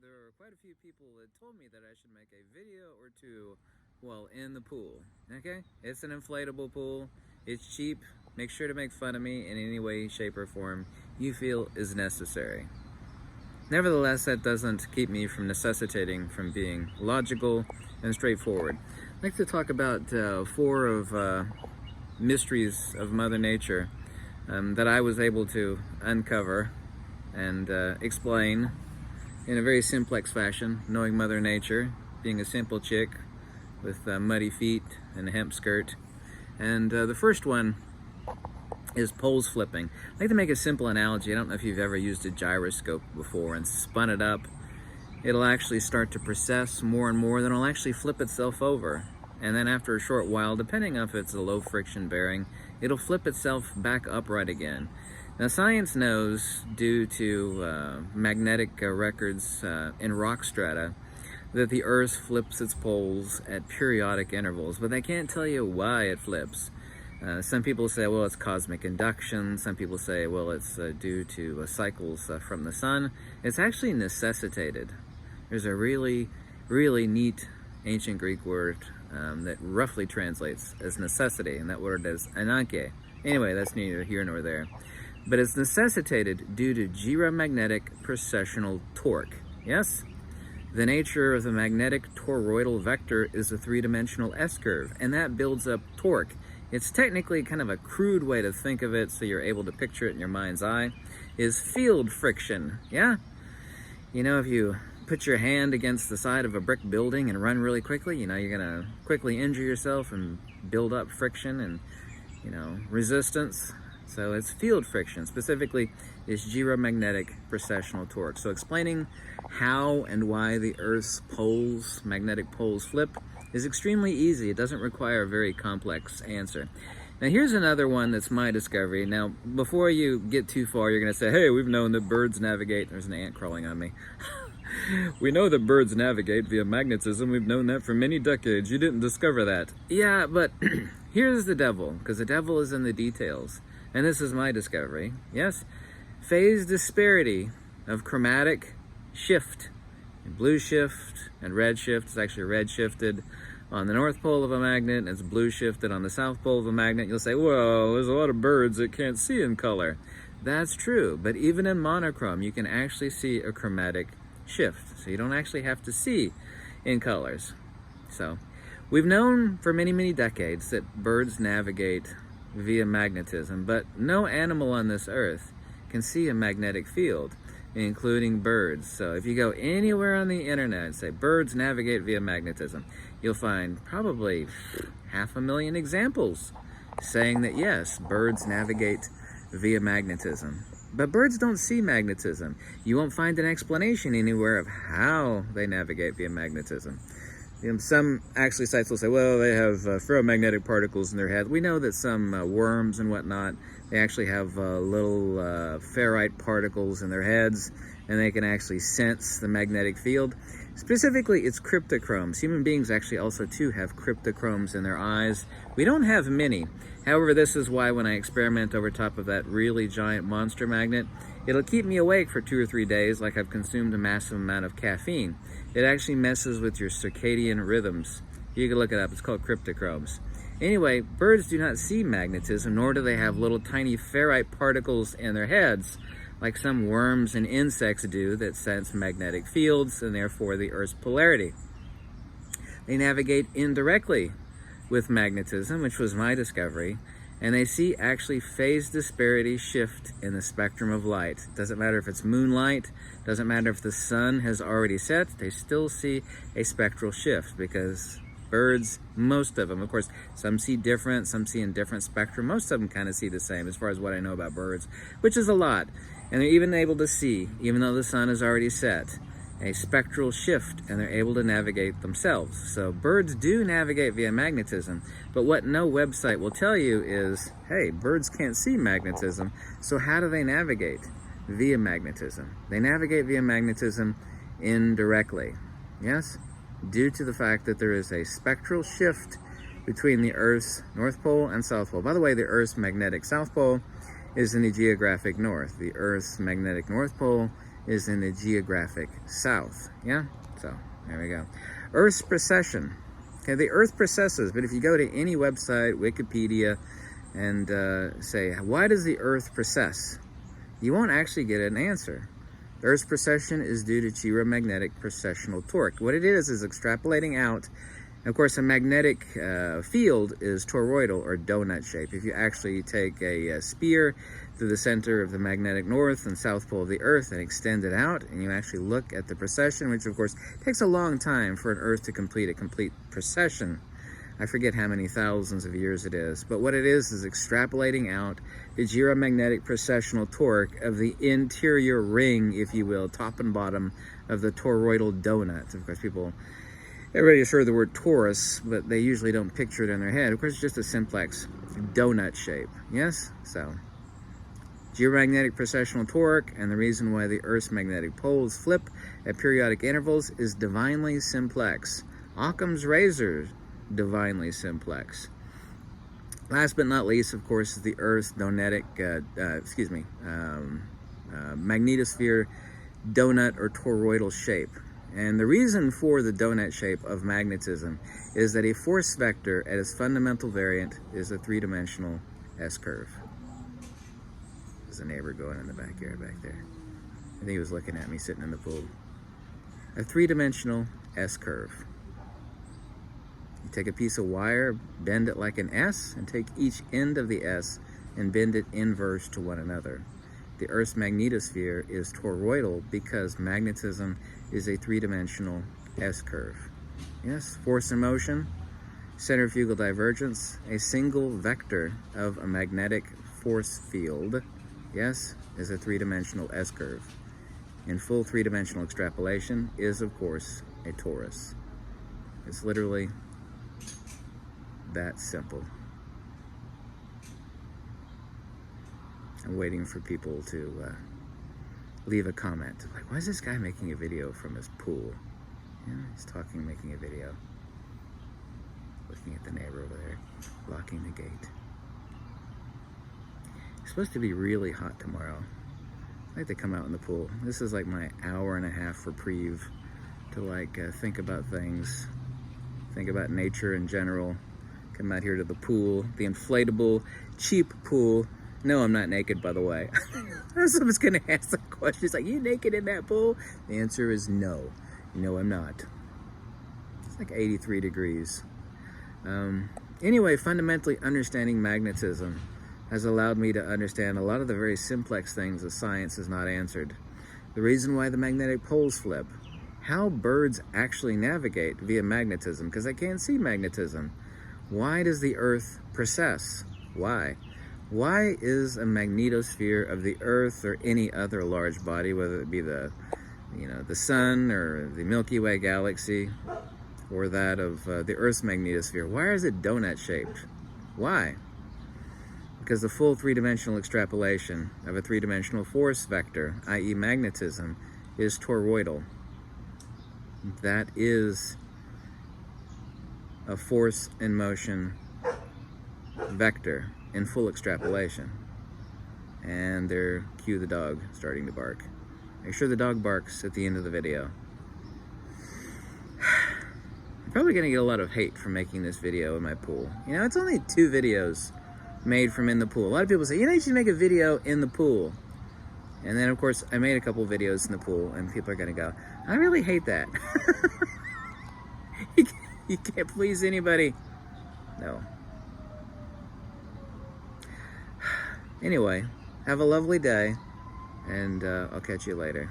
there are quite a few people that told me that I should make a video or two while in the pool. Okay? It's an inflatable pool. It's cheap. Make sure to make fun of me in any way, shape, or form you feel is necessary. Nevertheless, that doesn't keep me from necessitating from being logical and straightforward. I'd like to talk about four of mysteries of Mother Nature that I was able to uncover and explain in a very simplex fashion, knowing Mother Nature, being a simple chick with muddy feet and a hemp skirt. And the first one is poles flipping. I'd like to make a simple analogy. I don't know if you've ever used a gyroscope before and spun it up. It'll actually start to process more and more, then it'll actually flip itself over. And then after a short while, depending on if it's a low friction bearing, it'll flip itself back upright again. Now science knows, due to magnetic records in rock strata, that the Earth flips its poles at periodic intervals, but they can't tell you why it flips. Some people say, well, it's cosmic induction. Some people say, well, it's due to cycles from the sun. It's actually necessitated. There's a really, really neat ancient Greek word that roughly translates as necessity, and that word is ananke. Anyway, that's neither here nor there. But it's necessitated due to gyromagnetic precessional torque. Yes? The nature of the magnetic toroidal vector is a three-dimensional S-curve, and that builds up torque. It's technically kind of a crude way to think of it, so you're able to picture it in your mind's eye, is field friction. Yeah? You know, if you put your hand against the side of a brick building and run really quickly, you know, you're going to quickly injure yourself and build up friction and, you know, resistance. So it's field friction. Specifically, is gyromagnetic precessional torque. So explaining how and why the Earth's poles, magnetic poles, flip is extremely easy. It doesn't require a very complex answer. Now here's another one that's my discovery. Now, before you get too far, you're going to say, hey, we've known that birds navigate. There's an ant crawling on me. We know that birds navigate via magnetism. We've known that for many decades. You didn't discover that. Yeah, but here's the devil, because the devil is in the details. And this is my discovery. Yes? Phase disparity of chromatic shift. Blue shift and red shift. It's actually red shifted on the north pole of a magnet, and it's blue shifted on the south pole of a magnet. You'll say, well, there's a lot of birds that can't see in color. That's true, but even in monochrome, you can actually see a chromatic shift. So you don't actually have to see in colors. So we've known for many, many decades that birds navigate via magnetism, but no animal on this earth can see a magnetic field, including birds. So if you go anywhere on the internet and say birds navigate via magnetism, you'll find probably 500,000 examples saying that yes, birds navigate via magnetism. But birds don't see magnetism. You won't find an explanation anywhere of how they navigate via magnetism. Some actually sites will say, well, they have ferromagnetic particles in their head. We know that some worms and whatnot, they actually have little ferrite particles in their heads, and they can actually sense the magnetic field. Specifically, it's cryptochromes. Human beings actually also too have cryptochromes in their eyes. We don't have many. However, this is why when I experiment over top of that really giant monster magnet, it'll keep me awake for 2 or 3 days like I've consumed a massive amount of caffeine. It actually messes with your circadian rhythms. You can look it up. It's called cryptochromes. Anyway, birds do not see magnetism, nor do they have little tiny ferrite particles in their heads like some worms and insects do that sense magnetic fields and therefore the Earth's polarity. They navigate indirectly with magnetism, which was my discovery, and they see actually phase disparity shift in the spectrum of light. Doesn't matter if it's moonlight, doesn't matter if the sun has already set, they still see a spectral shift because birds, most of them, of course, some see different, some see in different spectrum. Most of them kind of see the same as far as what I know about birds, which is a lot. And they're even able to see, even though the sun is already set, a spectral shift, and they're able to navigate themselves. So birds do navigate via magnetism, but what no website will tell you is, hey, birds can't see magnetism, so how do they navigate? Via magnetism. They navigate via magnetism indirectly, yes? Due to the fact that there is a spectral shift between the Earth's North Pole and South Pole. By the way, the Earth's magnetic South Pole is in the geographic north. The Earth's magnetic North Pole is in the geographic south. Yeah? So, there we go. Earth's precession. Okay, the Earth precesses, but if you go to any website, Wikipedia, and say, why does the Earth precess? You won't actually get an answer. The Earth's precession is due to gyromagnetic precessional torque. What it is extrapolating out. Of course, a magnetic field is toroidal or donut shape. If you actually take a spear through the center of the magnetic north and south pole of the Earth and extend it out, and you actually look at the precession, which of course takes a long time for an Earth to complete a complete precession. I forget how many thousands of years it is, but what it is extrapolating out the gyromagnetic precessional torque of the interior ring, if you will, top and bottom of the toroidal donut. Of course, everybody has heard the word torus, but they usually don't picture it in their head. Of course, it's just a simplex donut shape. Yes? So, gyromagnetic precessional torque, and the reason why the Earth's magnetic poles flip at periodic intervals is divinely simplex. Occam's razor, divinely simplex. Last but not least, of course, is the Earth's magnetosphere donut or toroidal shape. And the reason for the donut shape of magnetism is that a force vector at its fundamental variant is a three-dimensional S-curve. There's a neighbor going in the backyard back there. I think he was looking at me sitting in the pool. A three-dimensional S-curve. You take a piece of wire, bend it like an S, and take each end of the S and bend it inverse to one another. The Earth's magnetosphere is toroidal because magnetism is a three-dimensional S-curve. Yes, force and motion, centrifugal divergence, a single vector of a magnetic force field, yes, is a three-dimensional S-curve. In full three-dimensional extrapolation is, of course, a torus. It's literally that simple. I'm waiting for people to leave a comment. Like, why is this guy making a video from his pool? Yeah, he's talking, making a video. Looking at the neighbor over there, locking the gate. It's supposed to be really hot tomorrow. I like to come out in the pool. This is like my hour-and-a-half reprieve to think about things, think about nature in general. Come out here to the pool, the inflatable, cheap pool. No, I'm not naked, by the way. Someone's gonna ask the question. It's like, you naked in that pool? The answer is no. No, I'm not. It's like 83 degrees. Anyway, fundamentally understanding magnetism has allowed me to understand a lot of the very simplex things that science has not answered. The reason why the magnetic poles flip, how birds actually navigate via magnetism, because I can't see magnetism. Why does the Earth precess? Why? Why is a magnetosphere of the Earth or any other large body, whether it be the Sun or the Milky Way galaxy, or that of the Earth's magnetosphere, why is it donut shaped? Why? Because the full three-dimensional extrapolation of a three-dimensional force vector, i.e. magnetism, is toroidal. That is a force and motion vector in full extrapolation. And there, cue the dog starting to bark. Make sure the dog barks at the end of the video. I'm probably gonna get a lot of hate for making this video in my pool. You know, it's only 2 videos made from in the pool. A lot of people say, you should make a video in the pool. And then, of course, I made a couple videos in the pool, and people are gonna go, I really hate that. You can't please anybody. No. Anyway, have a lovely day, and I'll catch you later.